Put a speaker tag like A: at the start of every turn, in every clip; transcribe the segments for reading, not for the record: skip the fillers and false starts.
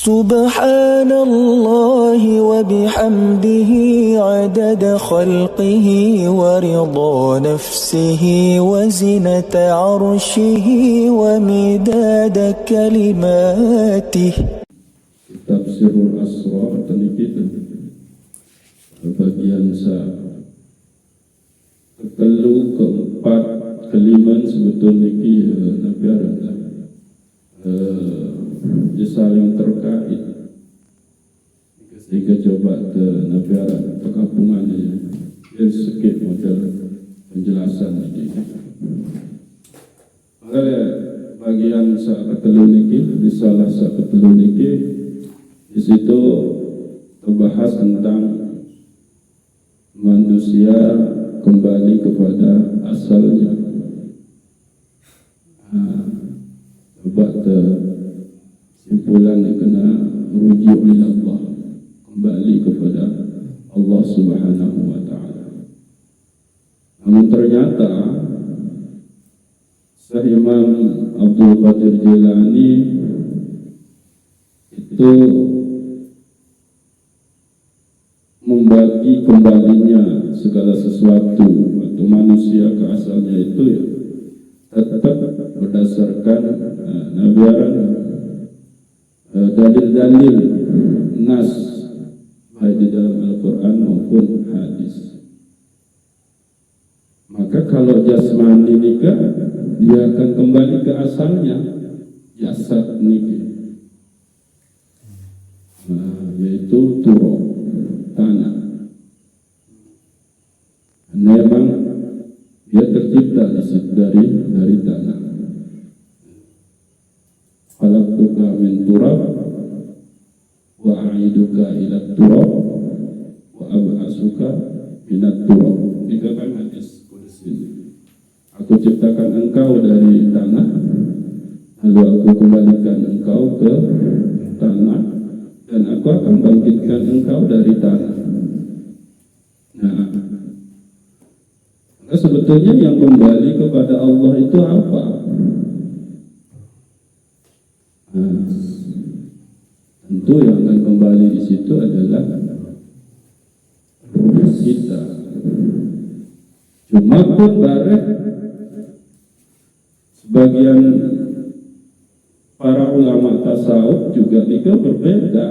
A: Subhanallah wa bihamdihi adada khalqihi wa ridha nafsihi wa zinata arshihi wa midada kalimatih.
B: Tafsirul Asrar teniki bagian ketelu keempat keliman sebetulnya niki nabiaran saling terkait sehingga coba ke nabiaran perkampungannya biar sedikit model penjelasan ini. Bagian ketelu niki di salah satu ketelu niki di situ terbahas tentang manusia kembali kepada asalnya. Coba kesimpulan yang kena rujuk ila Allah, kembali kepada Allah Subhanahu wa Ta'ala. Namun ternyata Syekh Imam Abdul Qadir Jilani itu membagi kembalinya segala sesuatu atau manusia ke asalnya itu ya tetap berdasarkan nabiaran dalil-dalil nas baik di dalam Al-Quran maupun hadis. Maka kalau jasmani nikah dia akan kembali ke asalnya, jasad nikah, yaitu turab, tanah. Memang dia tercipta dari tanah. Khalaqtuka min turab wa a'iduka ila turab wa ab'asuka minat turab. Ini kan hadis qudsi. Aku ciptakan engkau dari tanah, lalu aku kembalikan engkau ke tanah, dan aku akan bangkitkan engkau dari tanah. Nah, sebetulnya yang kembali kepada Allah itu apa? Tentu yang akan kembali di situ adalah ruh kita. Cuma pun barek sebagian para ulama tasawuf juga berbeda.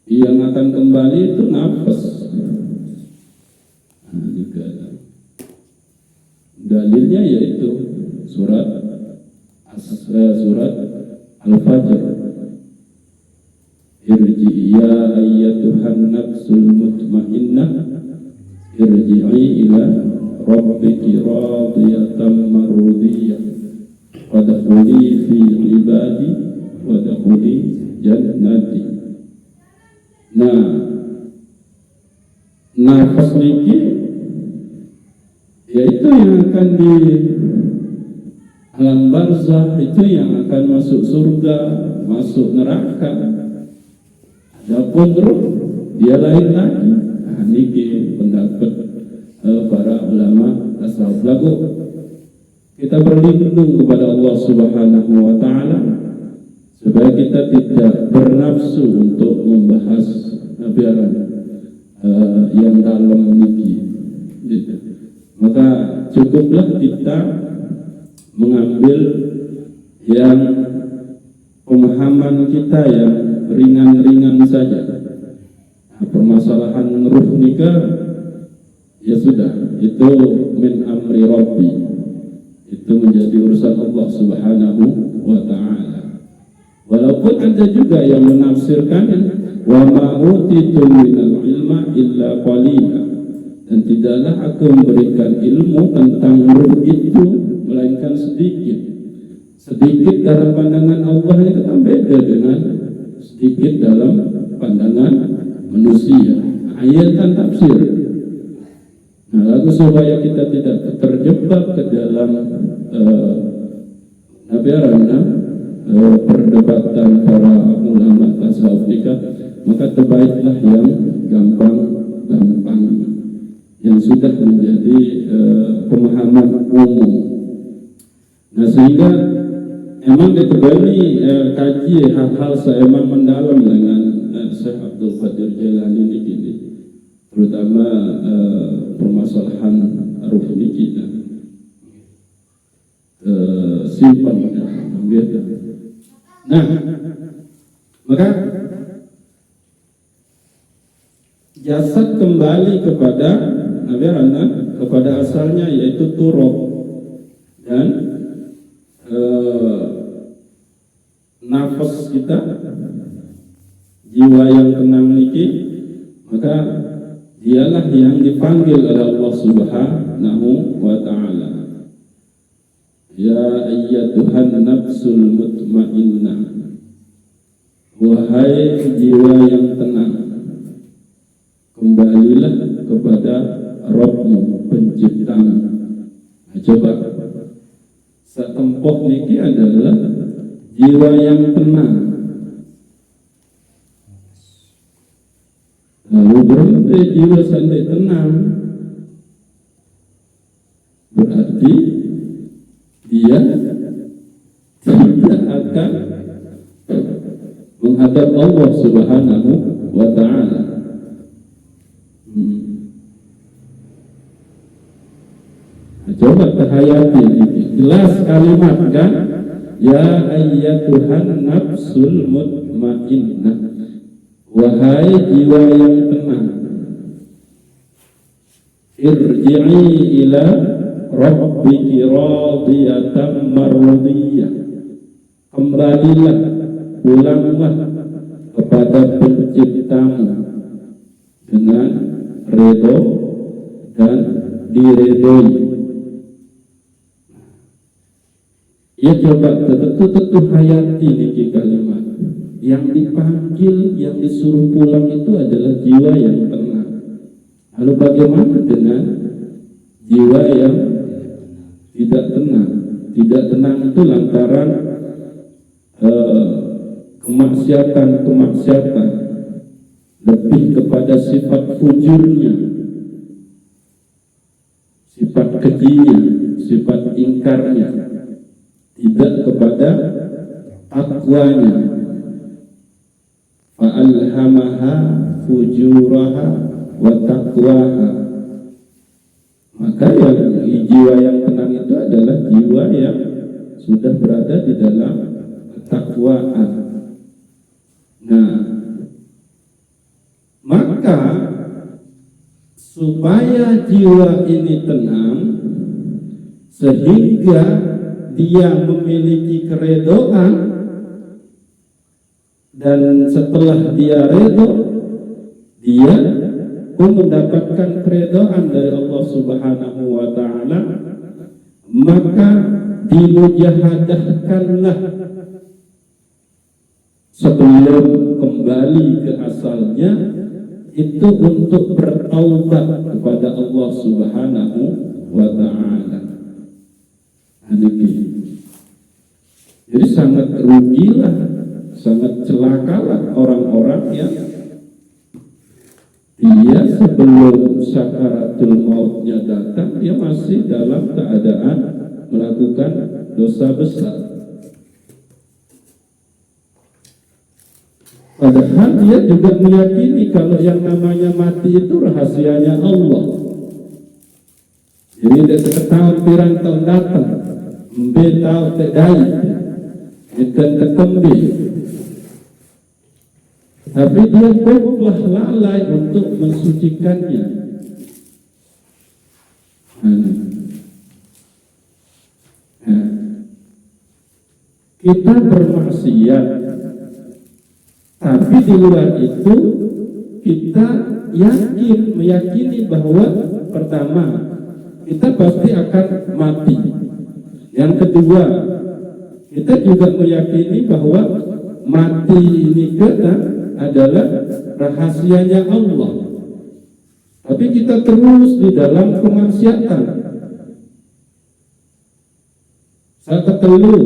B: Yang akan kembali itu nafas. Dalilnya yaitu surat Al-Fajr. Irji'i ya ayyatuhan nafsul mutmainnah irji'i ila rabbiki radiyatan mardiyah wadkhuli fi ibadi wadkhuli jannati. Nah, nafas niki yaitu yang akan di alam barzah, itu yang akan masuk surga, masuk neraka. Adapun ruh dia lain lagi. Nah, niki pendapat para ulama tasawuf. Lagu kita berlindung kepada Allah Subhanahu wa Ta'ala supaya kita tidak bernafsu untuk membahas nabiaran yang dalam niki. Maka cukuplah kita mengambil yang pemahaman kita yang ringan-ringan saja. Nah, permasalahan ruh nikah ya sudah, itu min amri Rabbi, itu menjadi urusan Allah Subhanahu wa Ta'ala. Walaupun ada juga yang menafsirkannya wa ma utitum minal ilma illa qalila, dan tidaklah aku memberikan ilmu tentang ruh itu melainkan sedikit. Sedikit dalam pandangan Allah itu kan beda dengan sedikit dalam pandangan manusia. Ayat kan tafsir. Nah, lalu supaya kita tidak terjebak ke dalam perdebatan para ulama tasawuf, maka terbaiklah yang gampang, yang sudah menjadi pemahaman umum. Nah, sehingga emang dikebali kaji hal-hal seemang mendalam dengan Syekh Abdul Qadir Jailani ini, terutama permasalahan ruh ini kita simpan gitu. Nah, maka jasad kembali kepada kepada asalnya, yaitu turab, dan nafas kita, jiwa yang tenang niki, maka dialah yang dipanggil oleh Allah Subhanahu wa ta'ala. Ya ayyatuhan nafsul mutmainnah, wahai jiwa yang tenang, kembalilah kepada Rabbmu, penciptamu. Nah, coba setempoh niki adalah jiwa yang tenang, lalu berhenti jiwa sampai tenang, berarti dia tidak akan menghadap Allah Subhanahu wa ta'ala. Coba terhayati, jelas kalimat kan, ya ayyatuhan nafsul mutmainnah, wahai jiwa yang tenang, irji'i ila rabbiki radiyatan mardiyah, kembalilah, pulanglah kepada penciptamu dengan redha dan diredoi. Ya coba tentu hayati niki kalimat. Yang dipanggil, yang disuruh pulang itu adalah jiwa yang tenang. Lalu bagaimana dengan jiwa yang tidak tenang? Tidak tenang itu lantaran kemaksiatan, lebih kepada sifat fujurnya, sifat kejinya, sifat ingkarnya, tidak kepada takwanya. Fa'alhamaha fujuraha wa taqwaha. Maka yang jiwa yang tenang itu adalah jiwa yang sudah berada di dalam ketakwaan. Nah, maka supaya jiwa ini tenang, sehingga dia memiliki keredoan, dan setelah dia redho, dia pun mendapatkan keredoan dari Allah Subhanahu wa ta'ala, maka dimujahadahkanlah sebelum kembali ke asalnya itu untuk bertaubat kepada Allah Subhanahu wa ta'ala. Jadi sangat rugilah, sangat celakalah orang-orang yang dia sebelum sakaratul mautnya datang, dia masih dalam keadaan melakukan dosa besar. Padahal dia juga meyakini kalau yang namanya mati itu rahasianya Allah. Jadi dia setahun pirang tahun datang, tahu tedai, ikan ketembi. Tapi dia berubah lalai untuk mensucikannya. Kita bermaksiat, tapi di luar itu kita meyakini bahwa pertama, kita pasti akan mati. Yang kedua, kita juga meyakini bahwa mati ini adalah rahasianya Allah. Tapi kita terus di dalam kemaksiatan. Saat ketelu,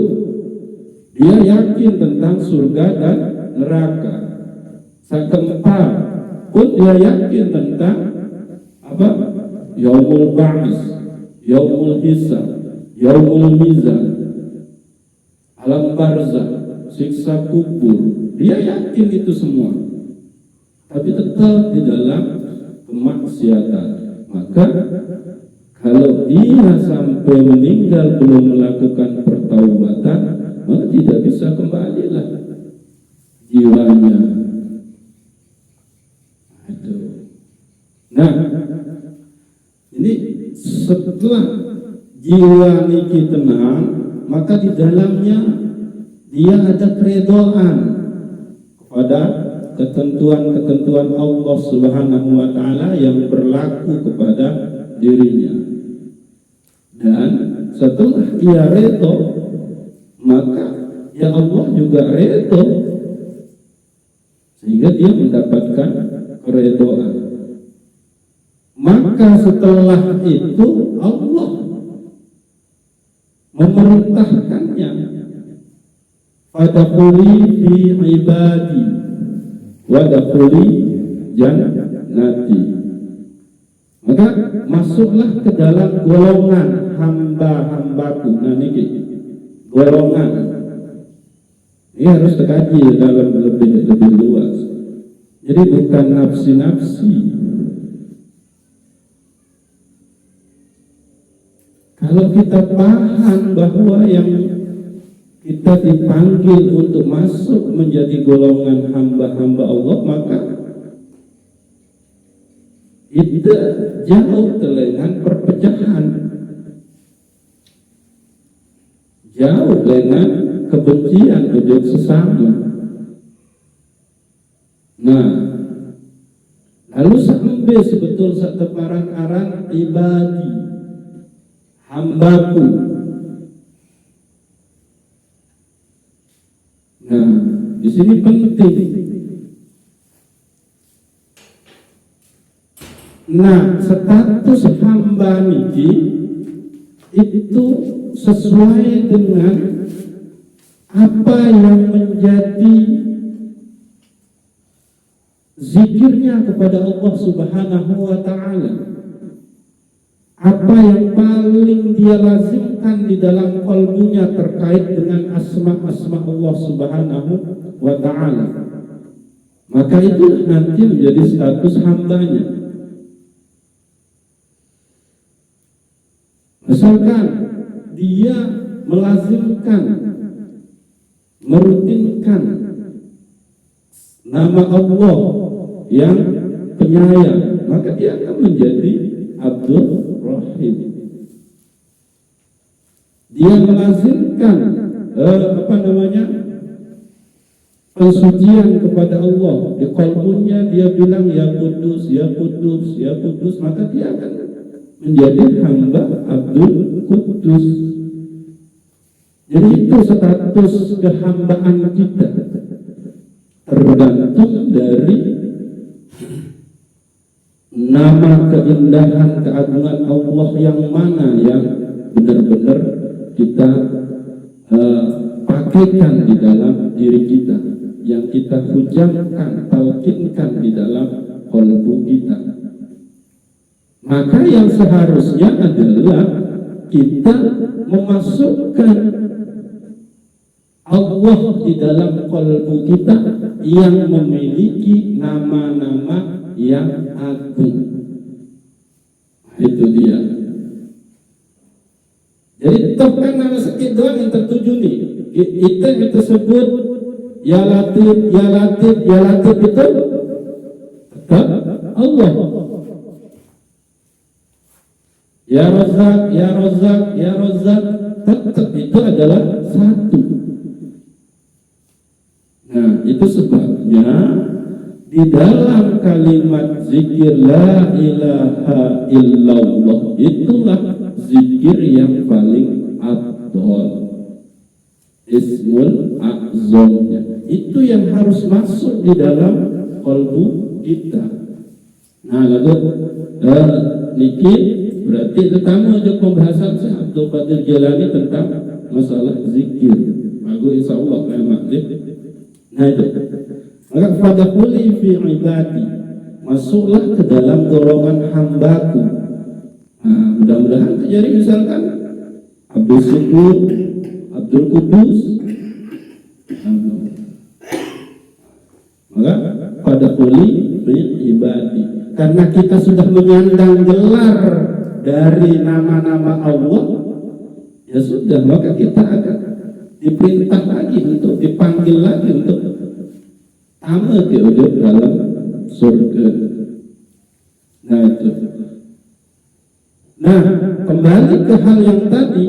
B: dia yakin tentang surga dan neraka. Saat keempat pun dia yakin tentang apa? Yaumul ba'is, yaumul hisab, yaumul mizan. alam barzakh, siksa kubur, dia yakin itu semua, tapi tetap di dalam kemaksiatan. Maka kalau dia sampai meninggal belum melakukan pertaubatan, maka tidak bisa kembalilah jiwanya. Nah, ini setelah jiwa niki tenang, maka di dalamnya dia ada keredoan kepada ketentuan-ketentuan Allah Subhanahu wa taala yang berlaku kepada dirinya. Dan setelah ia redho, maka ya Allah juga redho, sehingga dia mendapatkan keredoan. Maka setelah itu Allah memerintahkannya, fadkhuli fi ibadi wadkhuli jannati. Maka masuklah ke dalam golongan hamba-hambaku. Nah niki golongan ini harus dikaji dalam lebih luas. Jadi bukan nafsi-nafsi. Kalau kita paham bahwa yang kita dipanggil untuk masuk menjadi golongan hamba-hamba Allah, maka itu jauh dengan perpecahan, jauh dengan kebencian untuk sesama. Nah, lalu sampai sebetul satu parang-arang ibadi, hambaku. Nah, di sini penting. Nah, status hamba niki itu sesuai dengan apa yang menjadi zikirnya kepada Allah Subhanahu wa taala. Apa yang paling dia lazimkan di dalam qalbunya terkait dengan asma-asma Allah Subhanahu wa ta'ala, maka itu nanti menjadi status hambanya. Misalkan dia melazimkan, merutinkan nama Allah yang penyayang, maka dia akan menjadi Abdul Rahim. Dia melazimkan pensucian kepada Allah di qalbunya, dia bilang ya Qudus, ya Qudus, ya Qudus, maka dia akan menjadi hamba Abdul Qudus. Jadi itu status kehambaan kita, tergantung dari nama keindahan keagungan Allah yang mana yang benar-benar kita pakaikan di dalam diri kita, yang kita hujamkan, talqinkan di dalam qalbu kita. Maka yang seharusnya adalah kita memasukkan Allah di dalam qalbu kita yang memiliki nama-nama yang agung. Itu dia. Jadi bukan nama sedikit doang yang tertuju nih. Kita sebut ya Latif, ya Latif, ya Latif, itu tetap Allah. Ya Razak, ya Razak, ya Razak, tetap itu adalah satu. Nah, itu sebabnya di dalam kalimat zikir la ilaha illallah, itulah zikir yang paling afdal, ismul a'zamnya. Itu yang harus masuk di dalam qalbu kita. Nah, lalu niki berarti pertama aja pembahasan Syekh Abdul Qadir Jailani tentang masalah zikir. Aku insyaallah maklum. Nah itu. Maka fadkhuli fi ibadi, masuklah ke dalam golongan hambaku. Nah, mudah-mudahan terjadi misalkan Abdul Syukur, Abdul Qudus, Maka pada kuli ibadi, karena kita sudah menyandang gelar dari nama-nama Allah, ya sudah, maka kita akan diperintah lagi untuk dipanggil lagi untuk tamu diujud dalam surga. Nah itu. Nah, kembali ke hal yang tadi,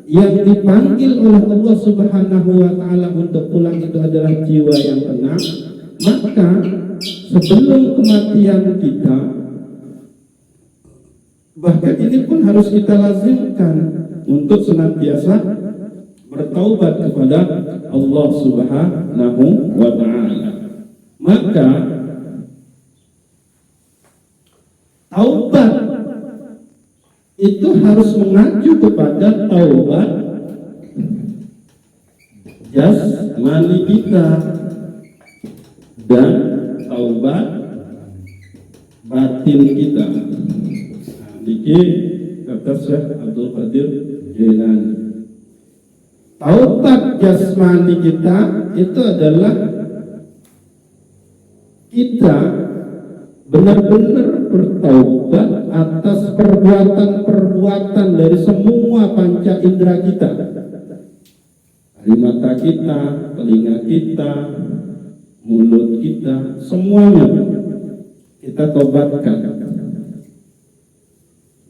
B: yang dipanggil oleh Allah Subhanahu wa Ta'ala untuk pulang itu adalah jiwa yang tenang. Maka sebelum kematian kita, bahkan ini pun harus kita lazimkan untuk senantiasa bertaubat kepada Allah Subhanahu wa Ta'ala. Maka taubat itu harus mengacu kepada taubat jasmani kita dan taubat batin kita. Diki kata Syekh Abdul Qadir Jailani, taubat jasmani kita itu adalah kita benar-benar bertaubat atas perbuatan-perbuatan dari semua panca indera kita, dari mata kita, telinga kita, mulut kita, semuanya kita tobatkan.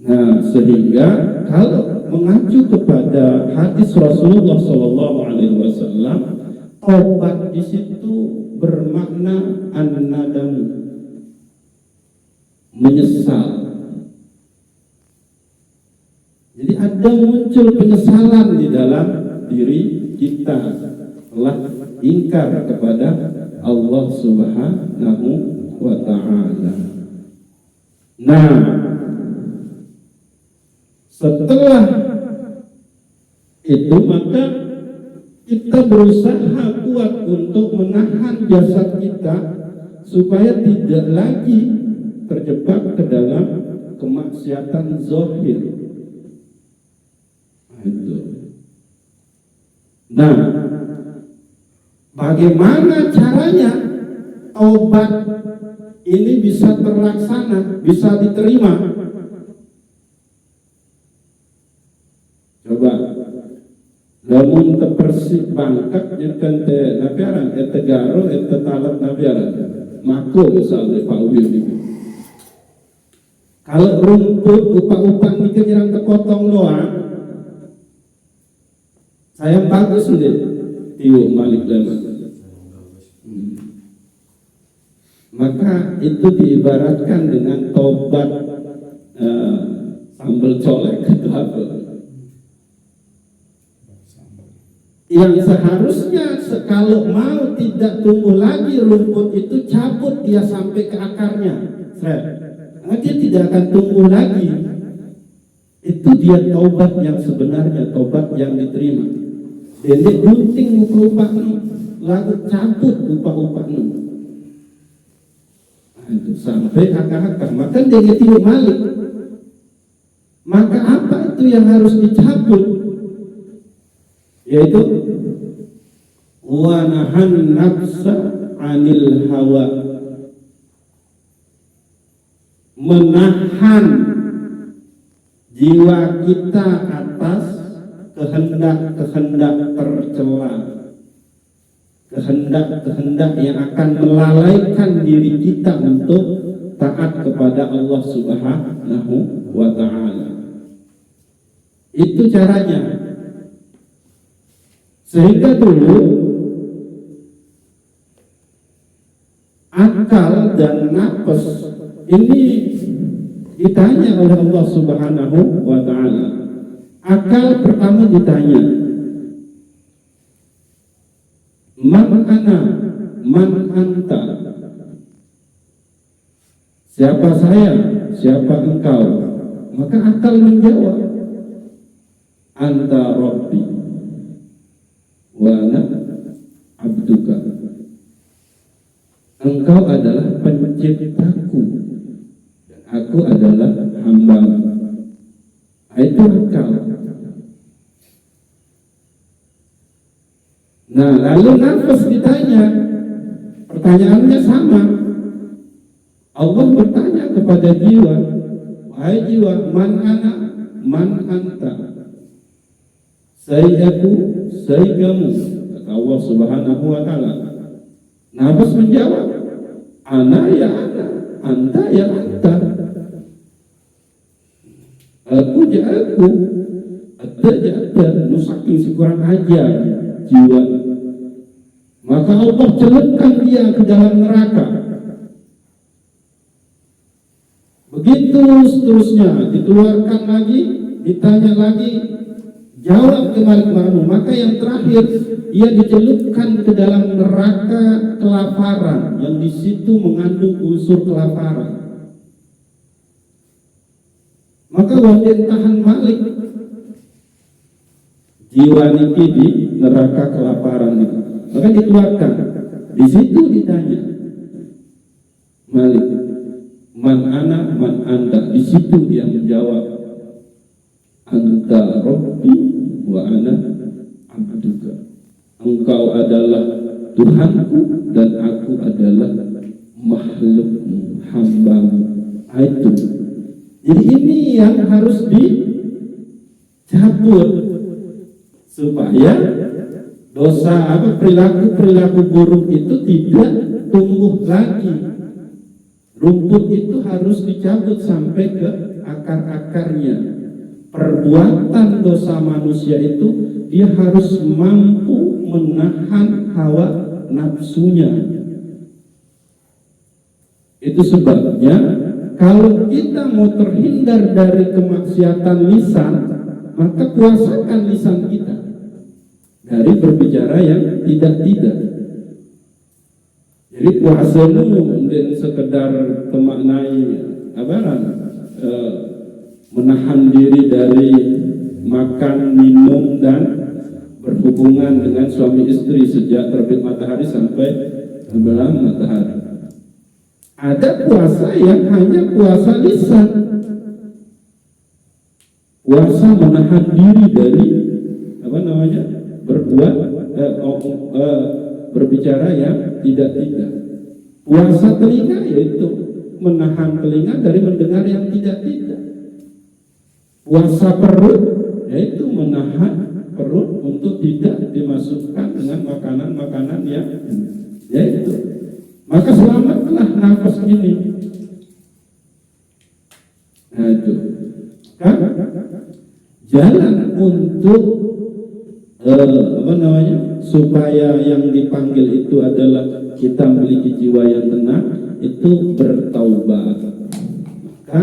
B: Nah, sehingga kalau mengacu kepada hadis Rasulullah SAW, tobat di situ bermakna an-nadam, menyesal. Jadi ada muncul penyesalan di dalam diri kita telah ingkar kepada Allah Subhanahu wa Ta'ala. Nah, setelah itu maka kita berusaha kuat untuk menahan jasad kita supaya tidak lagi terjebak ke dalam kemaksiatan zahir. Nah, bagaimana caranya taubat ini bisa terlaksana, bisa diterima? Coba, lamun tepersik bangkat nyekan te nabiaran, garo, talat nabiaran, mako misalnya pauwil gitu. Kalau rumput upak-upak ini nyerang terpotong doang, saya bagus nih, tiup balik lama. Maka itu diibaratkan dengan tobat sambal colek atau apa? Yang seharusnya kalau mau tidak tumbuh lagi rumput itu, cabut dia sampai ke akarnya, dia tidak akan tumbuh lagi. Itu dia taubat yang sebenarnya, taubat yang diterima. Dia gunting upah-upah lalu cabut upah-upah itu sampai akar-akar, maka dia tidak balik. Maka apa itu yang harus dicabut? Yaitu wa nahan nafsa anil hawa, menahan jiwa kita atas kehendak-kehendak tercela, kehendak-kehendak yang akan melalaikan diri kita untuk taat kepada Allah Subhanahu wa Ta'ala. Itu caranya. Sehingga dulu akal dan nafas ini ditanya oleh Allah Subhanahu wa Ta'ala. Akal pertama ditanya, man ana, man anta, siapa saya, siapa engkau? Maka akal menjawab, anta rabbi wa ana abduka, engkau adalah penciptaku dan aku adalah hamba-Mu. Itu akal. Nah, lalu nafas ditanya, pertanyaannya sama. Allah bertanya kepada jiwa, wahai jiwa, man ana, man anta, saya aku, saya kamu, kata Allah Subhanahu wa Ta'ala. Nafas menjawab, ana ya ana, anta ya anta, aku ya aku, ada ya ada. Saking sekurang ajar jiwa, maka Allah celupkan dia ke dalam neraka. Begitu seterusnya, dikeluarkan lagi, ditanya lagi, jawab kembali kepadamu. Maka yang terakhir, ia dicelupkan ke dalam neraka kelaparan, yang di situ mengandung unsur kelaparan. Maka wajib tahan Malik, jiwa niki di neraka kelaparan itu. Maka dikeluarkan. Di situ ditanya, Malik, man ana, man anda. Di situ dia menjawab, anta Rabbi wa ana abduka. Engkau adalah Tuhanku dan aku adalah makhlukmu, hambamu. Itu. Jadi ini yang harus dicabut supaya dosa perilaku buruk itu tidak tumbuh lagi. Rumput itu harus dicabut sampai ke akar-akarnya. Perbuatan dosa manusia itu dia harus mampu menahan hawa nafsunya. Itu sebabnya kalau kita mau terhindar dari kemaksiatan lisan, maka puasakan lisan kita dari berbicara yang tidak-tidak. Jadi puasa itu mungkin sekedar memaknai menahan diri dari makan, minum, dan berhubungan dengan suami istri sejak terbit matahari sampai tenggelam matahari. Ada puasa yang hanya puasa lisan, puasa menahan diri dari berbicara yang tidak-tidak. Puasa telinga yaitu menahan telinga dari mendengar yang tidak-tidak. Puasa perut yaitu menahan perut untuk tidak dimasukkan dengan makanan-makanan yang yaitu. Maka selamatlah nafas ini. Nah itu kan jalan untuk supaya yang dipanggil itu adalah kita memiliki jiwa yang tenang, itu bertaubat. Maka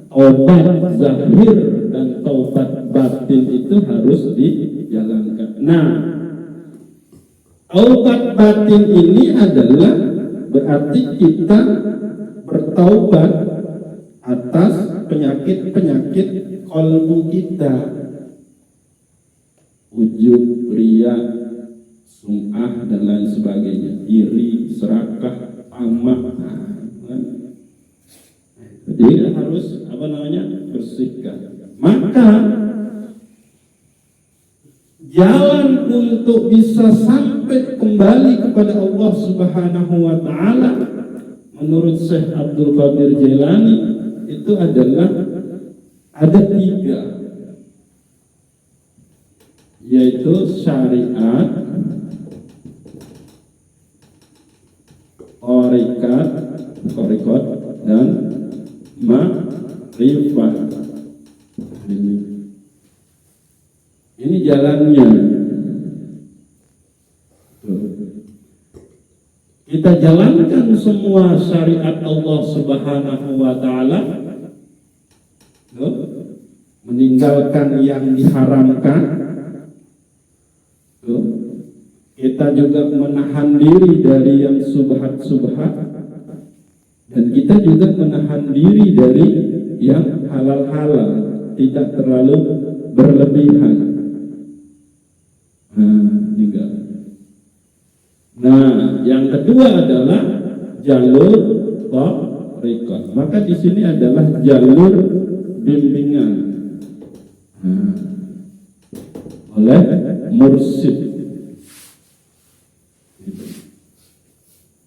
B: taubat zahir dan taubat batin itu harus dijalankan. Nah, taubat batin ini adalah berarti kita bertaubat atas penyakit-penyakit qalbu kita. Ujub, riya, sum'ah dan lain sebagainya, iri, serakah, tamak. Jadi harus bersihkan. Maka jalan untuk bisa sampai kembali kepada Allah Subhanahu wa Ta'ala menurut Syekh Abdul Qadir Jailani itu adalah ada 3, yaitu syariat, thariqat dan ma'rifah. Ini jalannya. Kita jalankan semua syariat Allah Subhanahu wa Ta'ala, meninggalkan yang diharamkan. Kita juga menahan diri dari yang subhat-subhat, dan kita juga menahan diri dari yang halal-halal, tidak terlalu berlebihan. Nah, yang kedua adalah jalur thariqah. Maka di sini adalah jalur bimbingan oleh mursyid.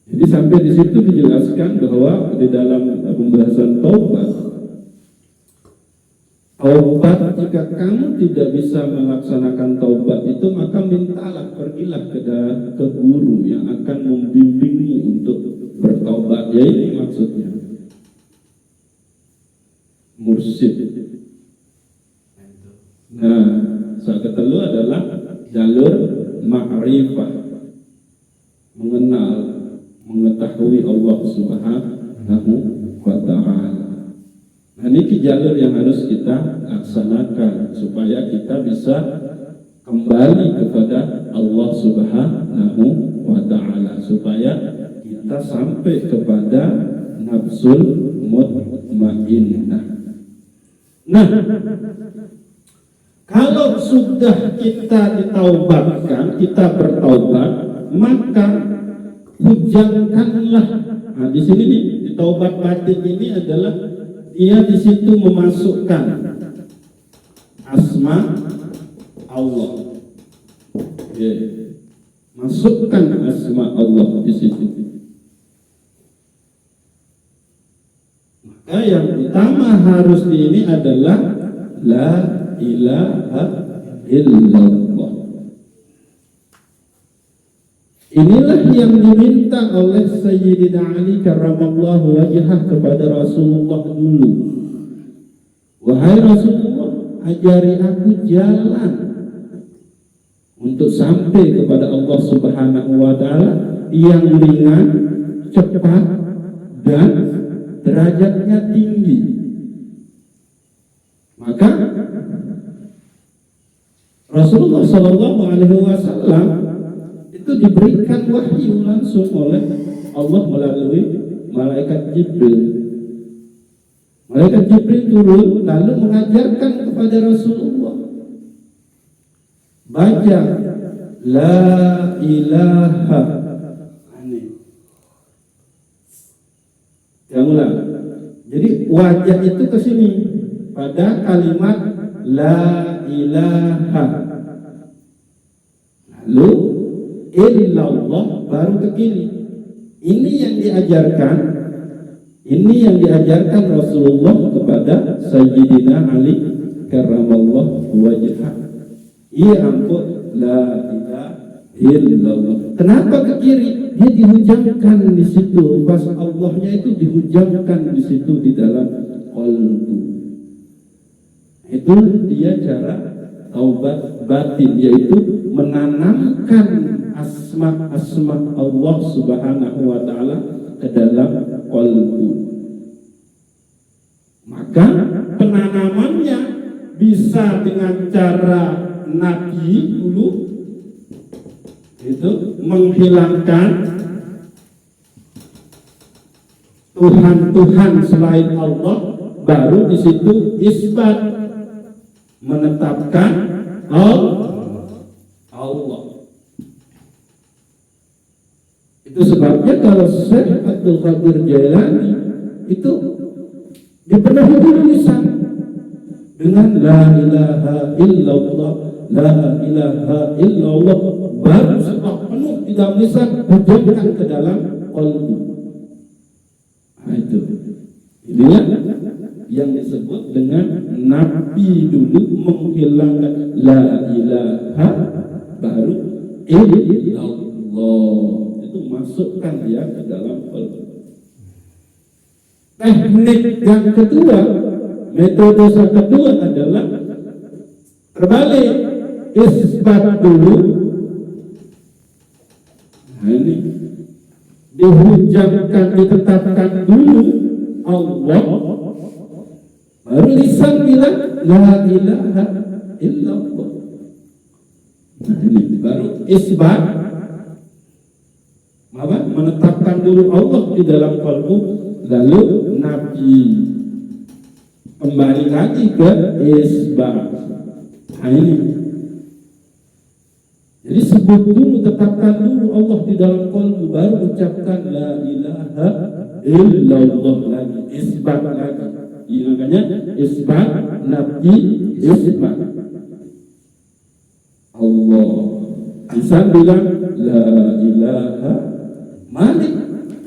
B: Jadi sampai di situ dijelaskan bahwa di dalam pembahasan taubat jika kamu tidak bisa melaksanakan taubat itu, maka mintalah, pergilah ke guru yang akan membimbingmu untuk bertaubat. Ya ini maksudnya mursyid. Nah, saat kedua adalah jalur ma'rifah, mengenal, mengetahui Allah Subhanahu wa ta'ala. Nah, ini jalur yang harus kita laksanakan supaya kita bisa kembali kepada Allah Subhanahu wa ta'ala, supaya kita sampai kepada nafsul mutmainnah. Nah, kalau sudah kita ditaubatkan, kita bertaubat, maka hujankanlah. Nah, di sini di taubat batin ini adalah dia di situ memasukkan asma Allah. Ya. Masukkan asma Allah di situ. Maka yang utama harus di ini adalah la ilaha illallah. Inilah yang diminta oleh Sayyidina Ali karramallahu wajhah kepada Rasulullah dulu. Wahai Rasulullah, ajari aku jalan untuk sampai kepada Allah Subhanahu wa ta'ala yang ringan, cepat, dan derajatnya tinggi. Maka Rasulullah Shallallahu Alaihi Wasallam itu diberikan wahyu langsung oleh Allah melalui malaikat Jibril. Malaikat Jibril turun lalu mengajarkan kepada Rasulullah, baca la ilaha. Yang ulang. Jadi wajah itu ke sini pada kalimat la ilaha. Lalu illallah baru ke kiri. Ini yang diajarkan Rasulullah kepada Sayyidina Ali karramallahu wajhah. Ia ampun la ilaha illallah. Kenapa ke kiri? Dia dihujamkan di situ. Pas Allahnya itu dihujamkan di situ di dalam qalbu. Itu dia cara taubat batin, yaitu menanamkan asma Allah Subhanahu wa ta'ala ke dalam qalbu. Maka penanamannya bisa dengan cara Nabi dulu itu menghilangkan Tuhan selain Allah, baru di situ isbat, menetapkan Allah. Itu sebabnya kalau Syekh Abdul Qadir Jailani itu dipenuhi dulu lisan dengan la ilaha illallah, la ilaha illallah, baru setelah penuh di dalam lisan hujamkan ke dalam qalbu. Nah, itu inilah yang disebut dengan Nabi dulu menghilangkan la ilaha, baru illallah, itu masukkan dia ke dalam qalbu. Teknik yang kedua, metode yang kedua adalah terbalik, isbat dulu. Nah, ini dihujamkan, ditetapkan dulu Allah, baru lisan bilang la ilaha illallah. Nah, ini baru isbat, menetapkan dulu Allah di dalam qalbu, lalu Nabi kembali lagi ke isbat. Nah, ini jadi sebut dulu, tetapkan dulu Allah di dalam qalbu, baru ucapkan la ilaha illallah lagi, isbat lagi. Ini makanya isbat, Nabi isbat. Allah bisa bilang la ilaha Malik,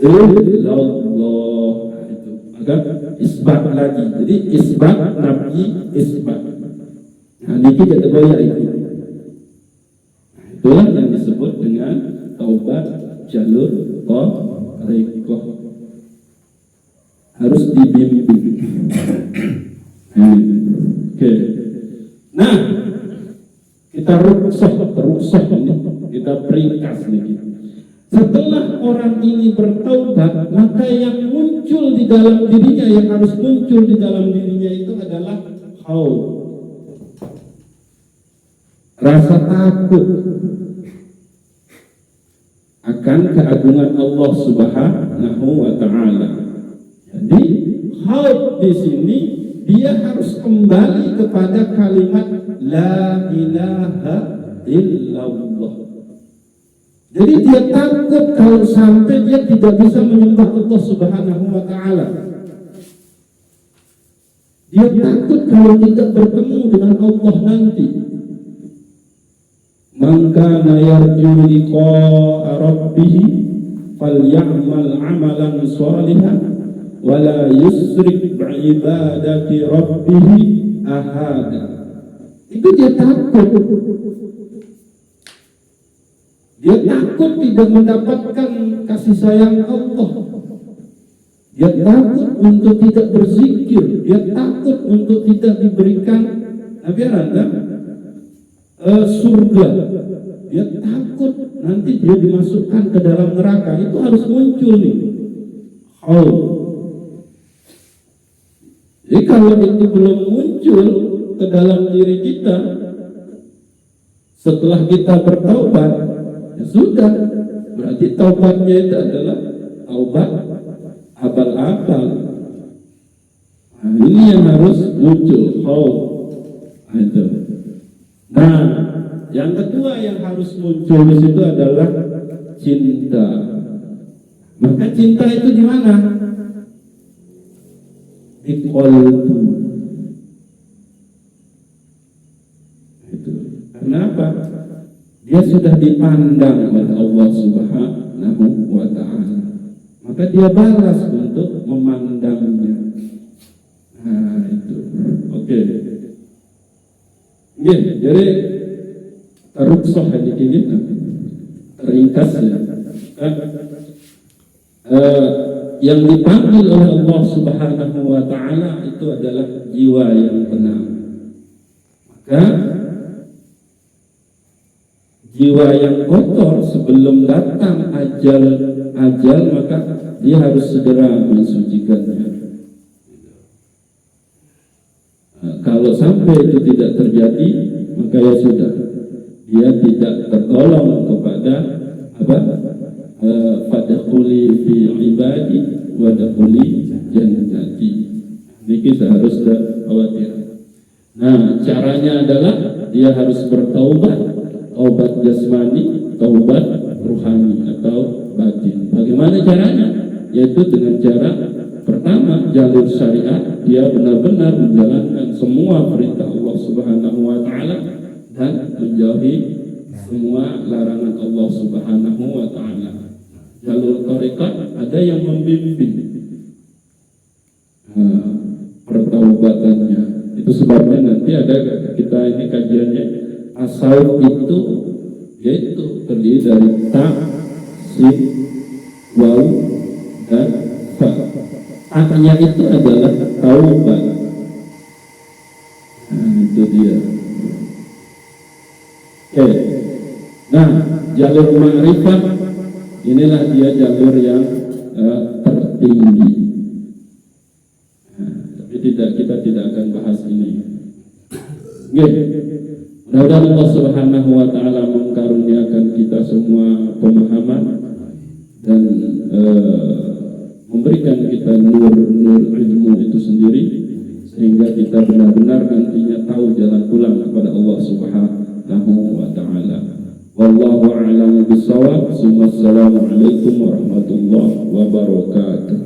B: illallah. Itu maka isbat lagi. Jadi isbat nabi isbat. Nah niki kita bayar itu. Nah, itulah yang disebut dengan taubat jalur thariqah. Harus dibimbing. Oke. Nah, kita rukshoh ini, kita peringkas nih. Setelah orang ini bertaubat, maka yang muncul di dalam dirinya, yang harus muncul di dalam dirinya itu adalah khauf, rasa takut akan keagungan Allah Subhanahu wa Ta'ala. Jadi khauf di sini dia harus kembali kepada kalimat la ilaha illallah. Jadi dia takut kalau sampai dia tidak bisa menyembah Allah Subhanahu wa Ta'ala. Dia takut kalau tidak bertemu dengan Allah nanti. Man kana yarju liqa'a rabbih falyamal 'amalan shalihan wa la yusrik bi'ibadati rabbih ahada. Itu dia takut. Dia takut tidak mendapatkan kasih sayang Allah. Dia takut untuk tidak berzikir. Dia takut untuk tidak diberikan surga. Dia takut nanti dia dimasukkan ke dalam neraka. Itu harus muncul nih. Jadi kalau itu belum muncul ke dalam diri kita, setelah kita bertaubat, ya sudah, berarti taubatnya itu adalah taubat abal-abal. Nah, ini yang harus muncul, khauf. Itu. Nah, yang kedua yang harus muncul di situ adalah cinta. Maka cinta itu di mana? Di qalbu. Itu. Kenapa? Dia sudah dipandang oleh Allah Subhanahu wa Ta'ala. Maka dia balas untuk memandangnya. Nah, itu. Oke. Ya, jadi tarukshoh hadis ini ringkasnya. Yang dipanggil oleh Allah Subhanahu wa Ta'ala itu adalah jiwa yang tenang. Maka jiwa yang kotor sebelum datang ajal maka dia harus segera mensucikannya. Kalau sampai itu tidak terjadi, maka ya sudah, dia tidak tergolong kepada fadkhuli fi ibadi wa dakhuli jannati. Ini seharusnya khawatir. Nah, caranya adalah dia harus bertaubat, taubat jasmani, taubat ruhani atau batin. Bagaimana caranya? Yaitu dengan cara pertama, jalur syariat, dia benar-benar menjalankan semua perintah Allah Subhanahu wa Ta'ala dan menjauhi semua larangan Allah Subhanahu wa Ta'ala. Jalur tarekat ada yang membimbing pertaubatannya. Itu sebabnya nanti ada kita ini kajiannya tasawuf itu yaitu terdiri dari ta, sin, waw dan fa. Artinya itu adalah taubat. Nah, itu dia. Oke. Nah, jalur ma'rifah inilah dia jalur yang tertinggi. Nah, tapi kita tidak akan bahas ini. Oke. Mudah-mudahan Allah Subhanahu wa Ta'ala mengkaruniakan kita semua pemahaman dan memberikan kita nur ilmu itu sendiri sehingga kita benar-benar nantinya tahu jalan pulang kepada Allah Subhanahu wa Ta'ala. Wallahu a'lam bishawab. Assalamualaikum warahmatullahi wabarakatuh.